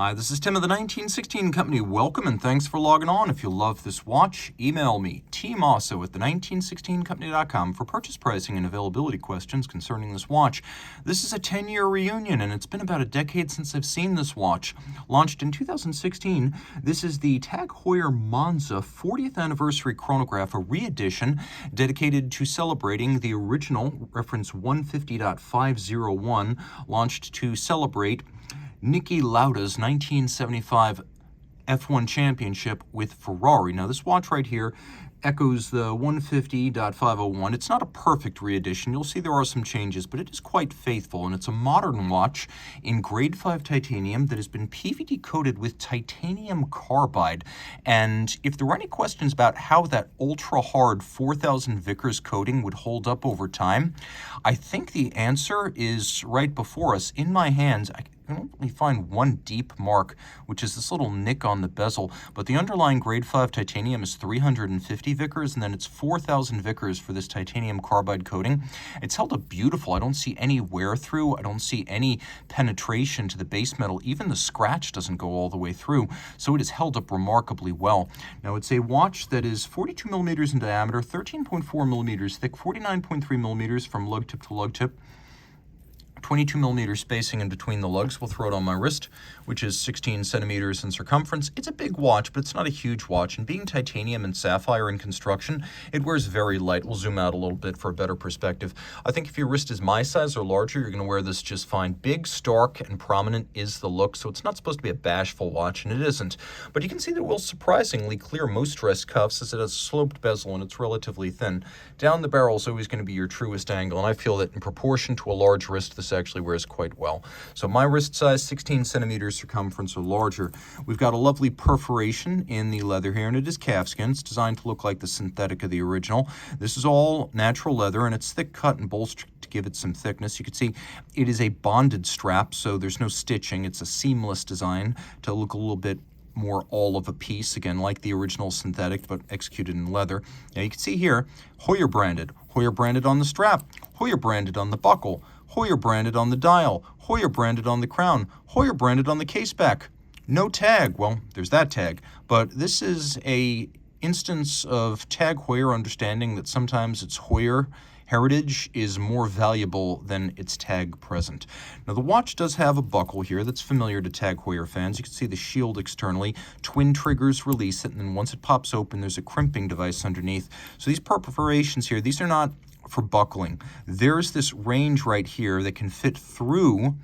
Hi, this is Tim of the 1916 Company. Welcome and thanks for logging on. If you love this watch, email me, Team Mosso at the1916company.com for purchase pricing and availability questions concerning this watch. This is a 10-year reunion, and it's been about a decade since I've seen this watch. Launched in 2016, this is the TAG Heuer Monza 40th Anniversary Chronograph, a re-edition dedicated to celebrating the original reference 150.501, launched to celebrate Niki Lauda's 1975 F1 championship with Ferrari. Now, this watch right here echoes the 150.501. It's not a perfect re-edition. You'll see there are some changes, but it is quite faithful, and it's a modern watch in grade 5 titanium that has been PVD-coated with titanium carbide. And if there were any questions about how that ultra-hard 4000 Vickers coating would hold up over time, I think the answer is right before us. In my hands, I can only find one deep mark, which is this little nick on the bezel, but the underlying grade 5 titanium is 350 Vickers, and then it's 4000 Vickers for this titanium carbide coating. It's held up beautiful. I don't see any wear through. I don't see any penetration to the base metal. Even the scratch doesn't go all the way through, so it is held up remarkably well. Now, it's a watch that is 42 millimeters in diameter, 13.4 millimeters thick, 49.3 millimeters from lug tip to lug tip, 22 millimeter spacing in between the lugs. We'll throw it on my wrist, which is 16 centimeters in circumference. It's a big watch, but it's not a huge watch. And being titanium and sapphire in construction, it wears very light. We'll zoom out a little bit for a better perspective. I think if your wrist is my size or larger, you're going to wear this just fine. Big, stark, and prominent is the look, so it's not supposed to be a bashful watch, and it isn't. But you can see that it will surprisingly clear most dress cuffs, as it has a sloped bezel and it's relatively thin. Down the barrel is always going to be your truest angle, and I feel that in proportion to a large wrist, this actually wears quite well. So my wrist size, 16 centimeters circumference or larger. We've got a lovely perforation in the leather here, and it is calfskin. It's designed to look like the synthetic of the original. This is all natural leather, and it's thick cut and bolstered to give it some thickness. You can see it is a bonded strap, so there's no stitching. It's a seamless design to look a little bit more all of a piece, again, like the original synthetic, but executed in leather. Now you can see here, Heuer branded on the strap, Heuer branded on the buckle, Heuer branded on the dial, Heuer branded on the crown, Heuer branded on the case back. No tag. Well, there's that tag, but this is a instance of TAG Heuer understanding that sometimes its Heuer heritage is more valuable than its tag present. Now, the watch does have a buckle here that's familiar to TAG Heuer fans. You can see the shield externally. Twin triggers release it, and then once it pops open, there's a crimping device underneath. So these perforations here, these are not for buckling. There's this range right here that can fit through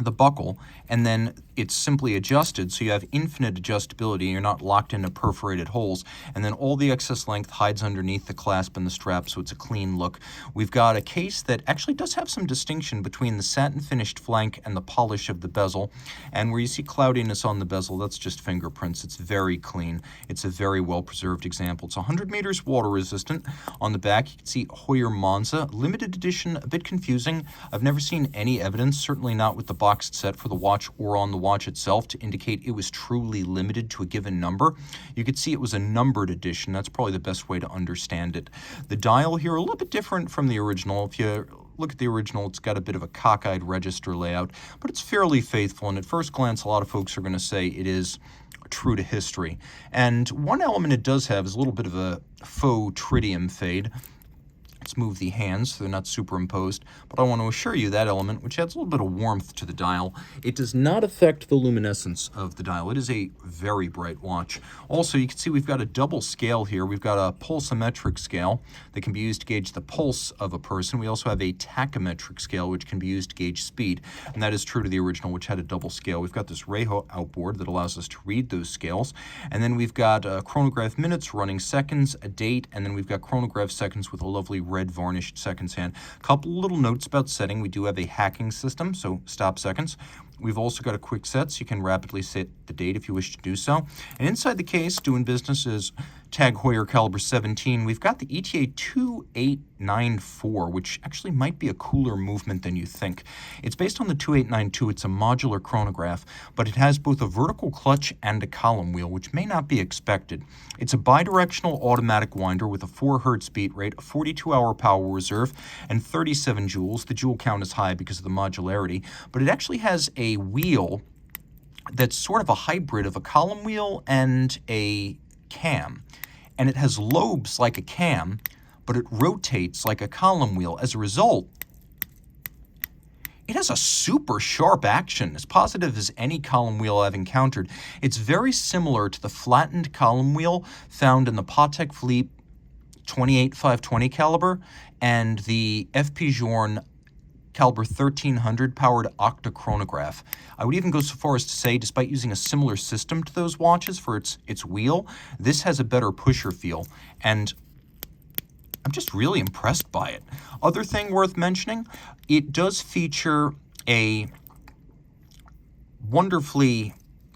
the buckle, and then it's simply adjusted, so you have infinite adjustability. You're not locked into perforated holes, and then all the excess length hides underneath the clasp and the strap, so it's a clean look. We've got a case that actually does have some distinction between the satin finished flank and the polish of the bezel, and where you see cloudiness on the bezel, that's just fingerprints. It's very clean. It's a very well preserved example. It's 100 meters water resistant. On the back, you can see Heuer Monza limited edition, a bit confusing. I've never seen any evidence, certainly not with the boxed set for the watch or on the watch itself, to indicate it was truly limited to a given number. You could see it was a numbered edition. That's probably the best way to understand it. The dial here, a little bit different from the original. If you look at the original, it's got a bit of a cockeyed register layout, but it's fairly faithful, and at first glance, a lot of folks are going to say it is true to history. And one element it does have is a little bit of a faux tritium fade. Let's move the hands so they're not superimposed, but I want to assure you that element, which adds a little bit of warmth to the dial, it does not affect the luminescence of the dial. It is a very bright watch. Also, you can see we've got a double scale here. We've got a pulsometric scale that can be used to gauge the pulse of a person. We also have a tachymetric scale, which can be used to gauge speed, and that is true to the original, which had a double scale. We've got this Reho outboard that allows us to read those scales, and then we've got chronograph minutes, running seconds, a date, and then we've got chronograph seconds with a lovely red varnished seconds hand. A couple little notes about setting. We do have a hacking system, so stop seconds. We've also got a quick set, so you can rapidly set the date if you wish to do so. And inside the case, doing business is TAG Heuer caliber 17. We've got the ETA 2894, which actually might be a cooler movement than you think. It's based on the 2892. It's a modular chronograph, but it has both a vertical clutch and a column wheel, which may not be expected. It's a bidirectional automatic winder with a 4 Hz beat rate, a 42-hour power reserve, and 37 joules. The joule count is high because of the modularity, but it actually has a wheel that's sort of a hybrid of a column wheel and a cam. And it has lobes like a cam, but it rotates like a column wheel. As a result, it has a super sharp action, as positive as any column wheel I've encountered. It's very similar to the flattened column wheel found in the Patek Philippe 28-520 caliber and the FP Journe caliber 1300 powered octa chronograph. I would even go so far as to say, despite using a similar system to those watches for its wheel, this has a better pusher feel, and I'm just really impressed by it. Other thing worth mentioning, it does feature a wonderfully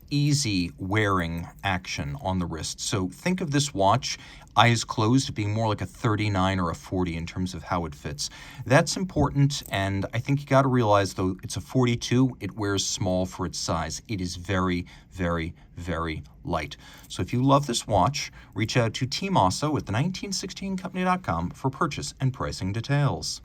easy wearing action on the wrist. So think of this watch, eyes closed, being more like a 39 or a 40 in terms of how it fits. That's important, and I think you got to realize, though it's a 42, it wears small for its size. It is very, very, very light. So if you love this watch, reach out to Team Mosso at the 1916company.com for purchase and pricing details.